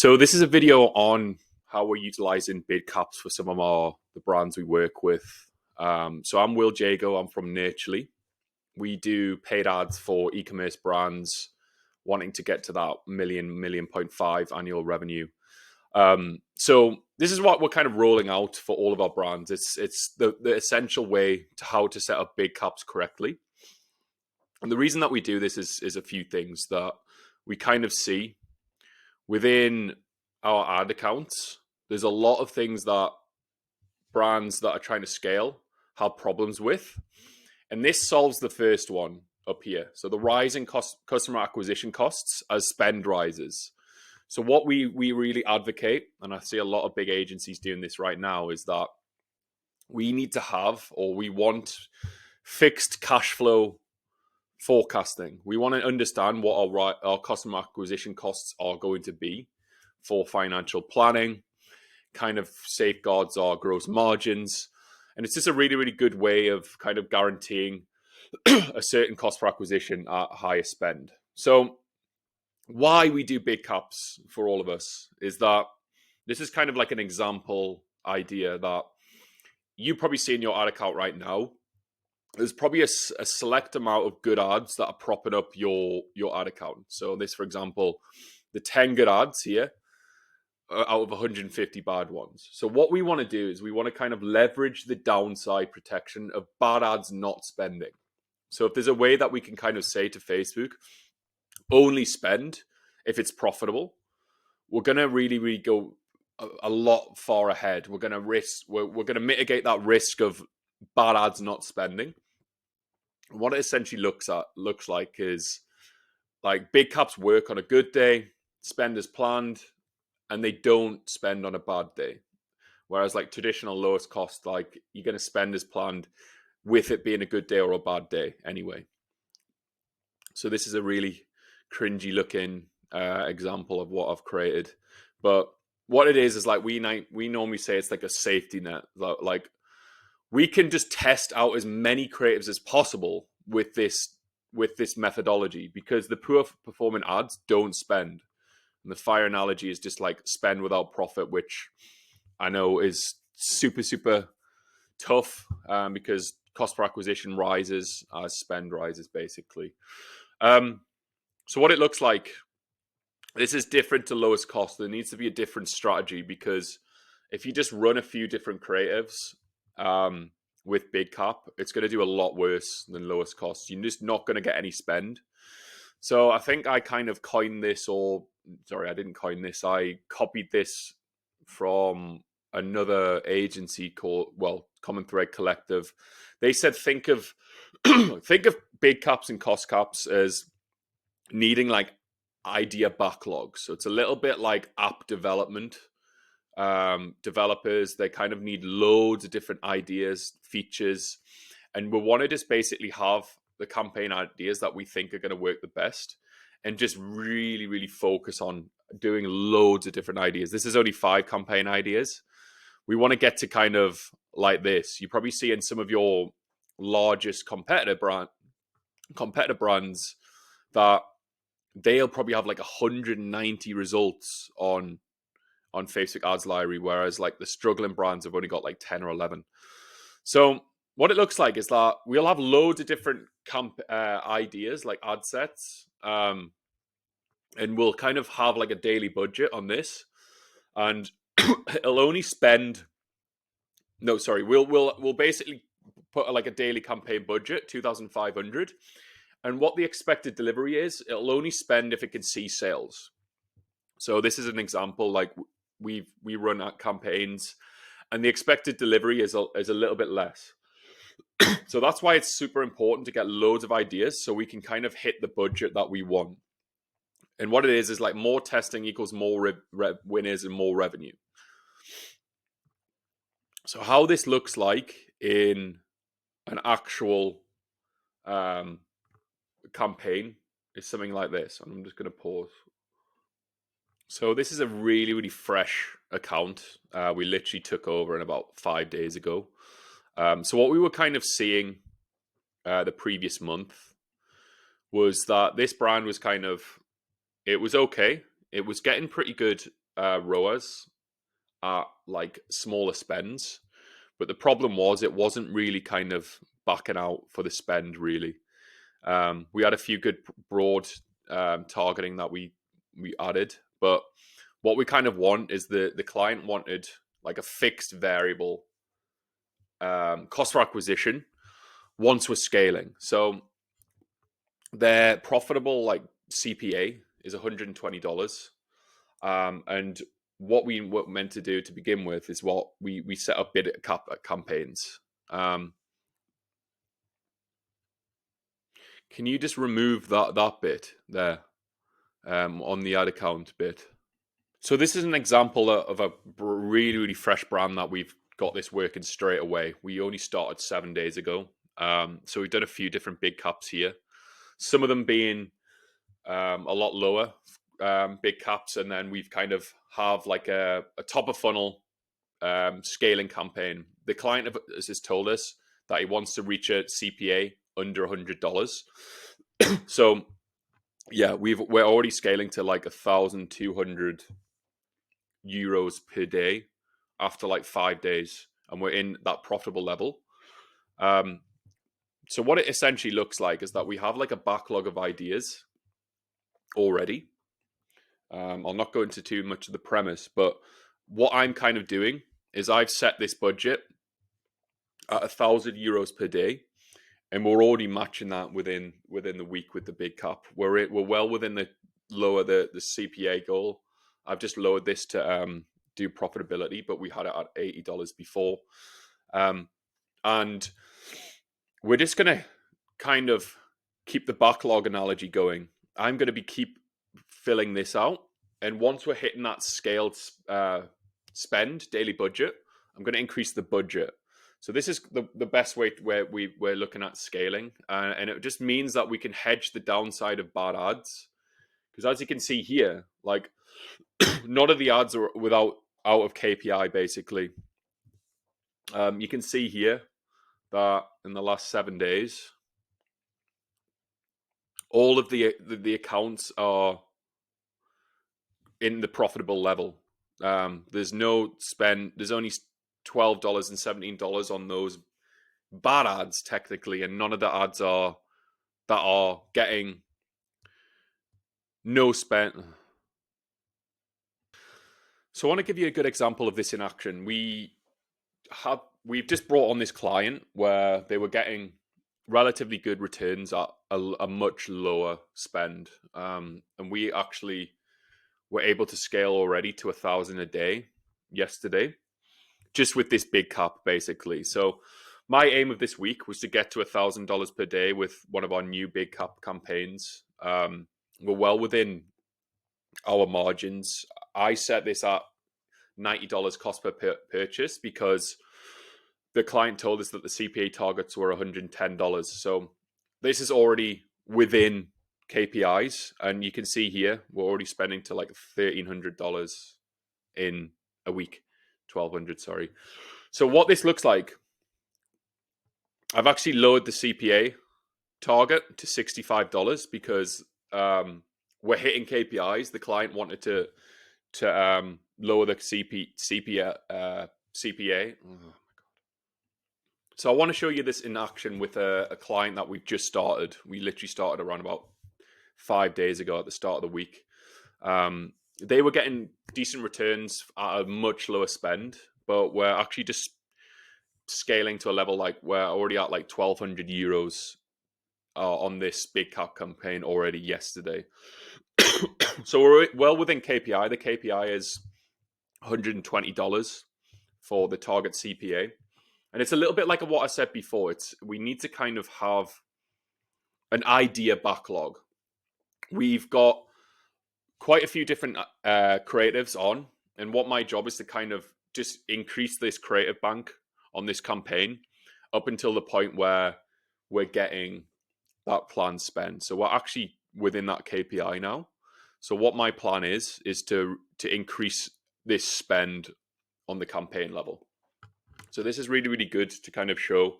So this is a video on how we're utilizing bid caps for some of the brands we work with. So I'm Will Jago. I'm from Nurturely. We do paid ads for e-commerce brands wanting to get to that million point five annual revenue. So this is what we're kind of rolling out for all of our brands. It's the essential way to how to set up bid caps correctly. And the reason that we do this is a few things that we kind of see within our ad accounts. There's a lot of things that brands that are trying to scale have problems with. And this solves the first one up here. So the rising customer acquisition costs as spend rises. So what we really advocate, and I see a lot of big agencies doing this right now, is that we need to have, or we want, fixed cash flow forecasting. We want to understand what our customer acquisition costs are going to be for financial planning, kind of safeguards our gross margins. And it's just a really, really good way of kind of guaranteeing a certain cost per acquisition at higher spend. So why we do bid caps for all of us is that this is kind of like an example idea that you probably see in your ad account right now. There's probably a select amount of good ads that are propping up your ad account. So this, for example, the 10 good ads here out of 150 bad ones. So what we want to do is we want to kind of leverage the downside protection of bad ads not spending. So if there's a way that we can kind of say to Facebook, only spend if it's profitable, we're going to really, really go a lot far ahead. We're going to mitigate that risk of bad ads not spending. What it essentially looks like is like bid caps work on a good day, spend as planned, and they don't spend on a bad day. Whereas like traditional lowest cost, like you're going to spend as planned with it being a good day or a bad day anyway. So this is a really cringy looking example of what I've created. But what it is like we normally say it's like a safety net. Like we can just test out as many creatives as possible with this methodology, because the poor performing ads don't spend. And the fire analogy is just like spend without profit, which I know is super, super tough because cost per acquisition rises as spend rises, basically. So what it looks like, this is different to lowest cost. There needs to be a different strategy, because if you just run a few different creatives with bid cap, it's going to do a lot worse than lowest cost. You're just not going to get any spend. So I think I kind of coined this, I didn't coin this. I copied this from another agency called, Common Thread Collective. They said, think of bid caps and cost caps as needing like idea backlogs. So it's a little bit like app development. Developers, they kind of need loads of different ideas, features, and we want to just basically have the campaign ideas that we think are going to work the best and just really, really focus on doing loads of different ideas. This is only 5 campaign ideas. We want to get to kind of like this. You probably see in some of your largest competitor brands that they'll probably have like 190 results on Facebook Ads Library, whereas like the struggling brands have only got like 10 or 11. So what it looks like is that we'll have loads of different ideas, like ad sets, and we'll kind of have like a daily budget on this, and it'll only spend. No, sorry, we'll basically put like a daily campaign budget, 2,500, and what the expected delivery is, it'll only spend if it can see sales. So this is an example, like we run at campaigns, and the expected delivery is a little bit less. So that's why it's super important to get loads of ideas so we can kind of hit the budget that we want. And what it is like more testing equals more winners and more revenue. So how this looks like in an actual campaign is something like this. And I'm just going to pause. So this is a really, really fresh account. We literally took over in about 5 days ago. So what we were kind of seeing the previous month was that this brand was it was okay. It was getting pretty good ROAS at like smaller spends. But the problem was it wasn't really kind of backing out for the spend, really. We had a few good broad targeting that we added, but what we kind of want is the client wanted like a fixed variable cost for acquisition once we're scaling. So their profitable like CPA is $120. And what we were meant to do to begin with is what we set up bid campaigns. Can you just remove that bit there on the ad account bit? So this is an example of a really, really fresh brand that we've got this working straight away. We only started 7 days ago. So we've done a few different big caps here. Some of them being a lot lower big caps, and then we've kind of have like a top of funnel scaling campaign. The client has told us that he wants to reach a CPA under $100. So yeah, we're already scaling to like 1,200 euros per day after like 5 days, and we're in that profitable level. So what it essentially looks like is that we have like a backlog of ideas already. I'll not go into too much of the premise, but what I'm kind of doing is I've set this budget at 1,000 euros per day, and we're already matching that within the week with the big cap. We're well within the CPA goal. I've just lowered this to do profitability, but we had it at $80 before, and we're just gonna kind of keep the backlog analogy going. I'm gonna keep filling this out, and once we're hitting that scaled spend daily budget, I'm going to increase the budget. So this is the best way where we're looking at scaling, and it just means that we can hedge the downside of bad ads, because as you can see here, like none of the ads are out of KPI basically. You can see here that in the last 7 days, all of the accounts are in the profitable level. There's no spend. There's only $12 and $17 on those bad ads technically, and none of the ads are getting no spend. So I want to give you a good example of this in action. We've just brought on this client where they were getting relatively good returns at a much lower spend, and we actually were able to scale already to 1,000 a day yesterday, just with this big cap basically. So my aim of this week was to get to $1,000 per day with one of our new big cap campaigns. We're well within our margins. I set this at $90 cost per purchase because the client told us that the CPA targets were $110. So this is already within KPIs, and you can see here we're already spending to like $1,300 in a week. 1,200, sorry. So what this looks like, I've actually lowered the CPA target to $65 because we're hitting KPIs. The client wanted to lower the CPA. Oh my god! So I want to show you this in action with a client that we've just started. We literally started around about 5 days ago at the start of the week. They were getting decent returns at a much lower spend, but we're actually just scaling to a level like we're already at like 1,200 euros on this big cap campaign already yesterday. So we're well within KPI. The KPI is $120 for the target CPA. And it's a little bit like what I said before. We need to kind of have an idea backlog. We've got quite a few different creatives on, and what my job is to kind of just increase this creative bank on this campaign up until the point where we're getting that planned spend. So we're actually within that KPI now. So what my plan is to increase this spend on the campaign level. So this is really, really good to kind of show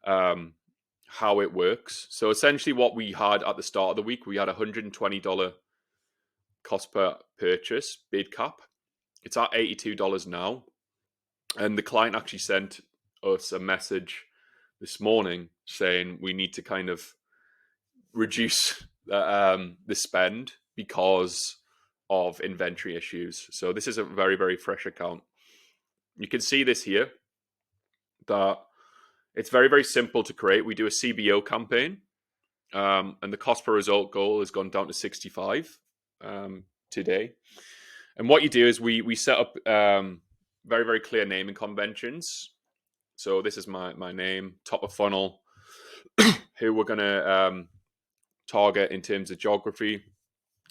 how it works. So essentially what we had at the start of the week, we had $120 cost per purchase bid cap. It's at $82 now. And the client actually sent us a message this morning saying we need to kind of reduce the spend because of inventory issues. So this is a very, very fresh account. You can see this here, that it's very, very simple to create. We do a CBO campaign, and the cost per result goal has gone down to 65 today. And what you do is we set up very, very clear naming conventions. So this is my name, top of funnel, who we're going to target in terms of geography.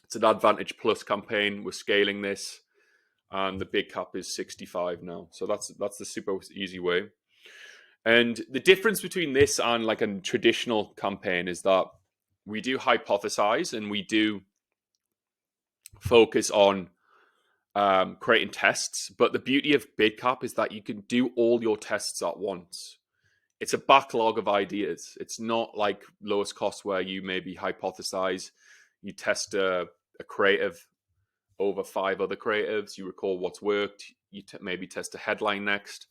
It's an Advantage Plus campaign. We're scaling this, and the big cap is 65 now. So that's the super easy way. And the difference between this and like a traditional campaign is that we do hypothesize and we do focus on creating tests. But the beauty of big cap is that you can do all your tests at once. It's a backlog of ideas. It's not like lowest cost where you maybe hypothesize, you test a creative over 5 other creatives, you record what's worked, you maybe test a headline next.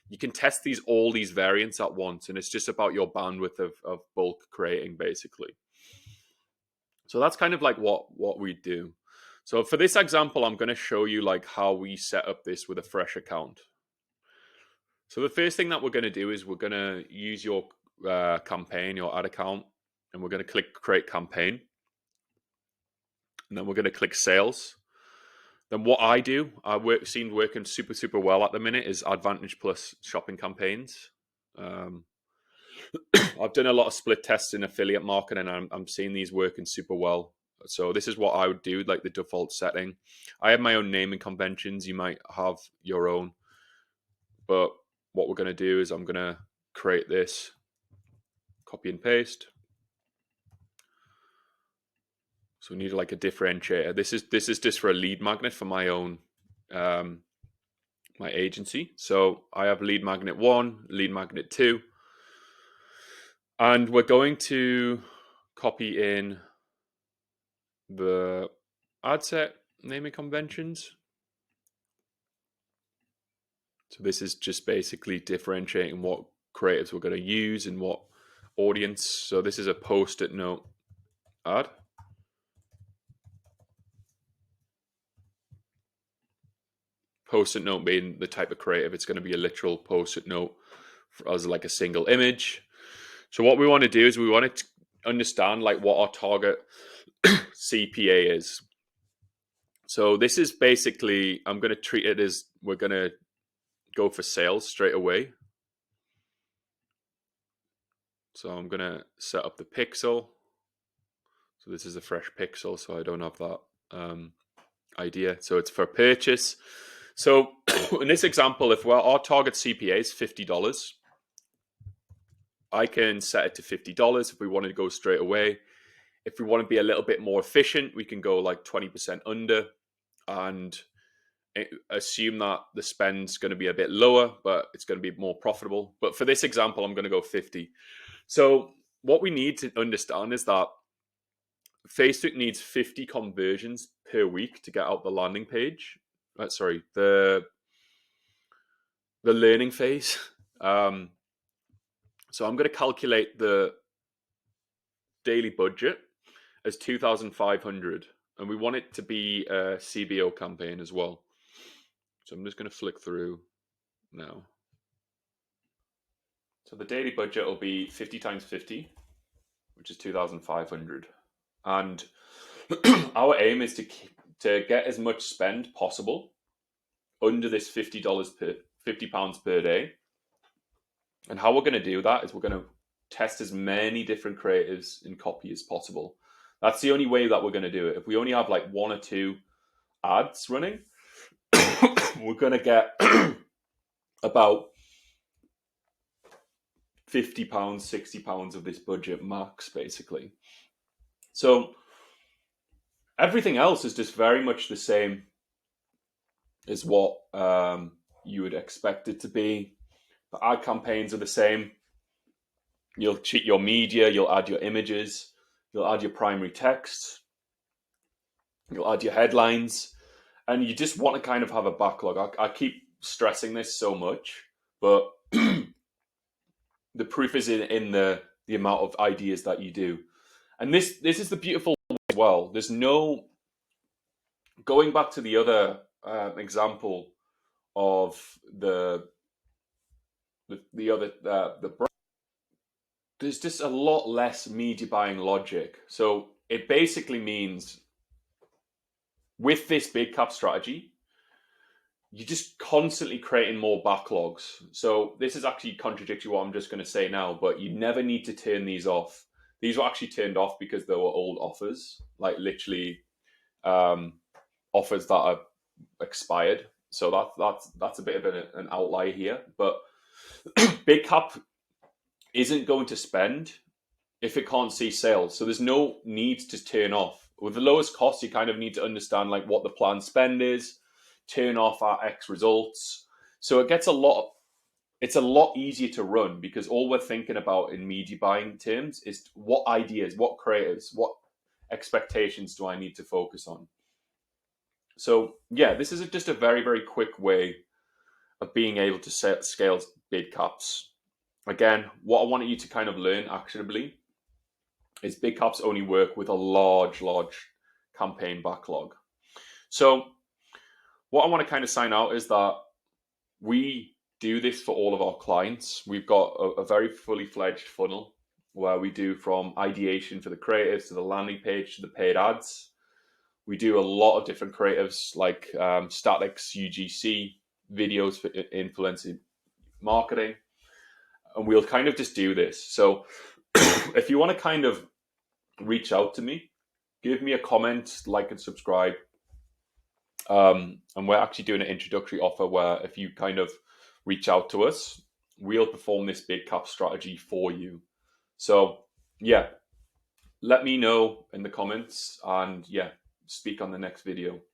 You can test all these variants at once, and it's just about your bandwidth of bulk creating, basically. So that's kind of like what we do. So for this example, I'm going to show you like how we set up this with a fresh account. So the first thing that we're going to do is we're going to use your campaign, your ad account, and we're going to click create campaign. And then we're going to click sales. Then what I do, seen working super, super well at the minute, is Advantage Plus shopping campaigns. I've done a lot of split tests in affiliate marketing, and I'm seeing these working super well. So this is what I would do, like the default setting. I have my own naming conventions. You might have your own. But what we're going to do is I'm going to create this, copy and paste. So we need like a differentiator. This is just for a lead magnet for my own my agency. So I have lead magnet 1, lead magnet 2. And we're going to copy in the ad set naming conventions. So this is just basically differentiating what creatives we're going to use and what audience. So this is a post-it note ad. Post-it note being the type of creative, it's going to be a literal post-it note as like a single image. So what we want to do is we want to understand like what our target CPA is. So this is basically, I'm going to treat it as we're going to go for sales straight away. So I'm going to set up the pixel. So this is a fresh pixel, so I don't have that idea. So it's for purchase. So in this example, if our target CPA is $50, I can set it to $50 if we want to go straight away. If we want to be a little bit more efficient, we can go like 20% under and assume that the spend's going to be a bit lower, but it's going to be more profitable. But for this example, I'm going to go 50. So what we need to understand is that Facebook needs 50 conversions per week to get out the landing page. Sorry, the learning phase. So I'm going to calculate the daily budget as 2,500, and we want it to be a CBO campaign as well. So I'm just going to flick through now. So the daily budget will be 50 times 50, which is 2,500. And our aim is to get as much spend possible under this £50 per day. And how we're going to do that is we're going to test as many different creatives in copy as possible. That's the only way that we're going to do it. If we only have like 1 or 2 ads running, we're going to get about £50, £60 of this budget max, basically. So everything else is just very much the same as what you would expect it to be. The ad campaigns are the same. You'll cheat your media, you'll add your images, you'll add your primary text, you'll add your headlines. and you just want to kind of have a backlog. I keep stressing this so much, but the proof is in the amount of ideas that you do. And this is the beautiful way as well. There's no going back to the other example of the other there's just a lot less media buying logic. So it basically means with this big cap strategy, you're just constantly creating more backlogs. So this is actually contradictory what I'm just going to say now, but you never need to turn these off. These were actually turned off because they were old offers, like literally offers that are expired. So that's a bit of an outlier here. But big cap isn't going to spend if it can't see sales. So there's no need to turn off. With the lowest cost, you kind of need to understand like what the planned spend is, turn off our X results. So it's a lot easier to run because all we're thinking about in media buying terms is what ideas, what creatives, what expectations do I need to focus on. So yeah, this is just a very, very quick way of being able to scale big caps. Again, what I wanted you to kind of learn actionably is big caps only work with a large campaign backlog. So what I want to kind of sign out is that we do this for all of our clients. We've got a very fully fledged funnel where we do from ideation for the creatives to the landing page to the paid ads. We do a lot of different creatives like statics, UGC, videos for influencer marketing. And we'll kind of just do this. So if you want to kind of reach out to me, give me a comment, like and subscribe. And we're actually doing an introductory offer where if you kind of reach out to us, we'll perform this big cap strategy for you. So yeah, let me know in the comments and yeah, speak on the next video.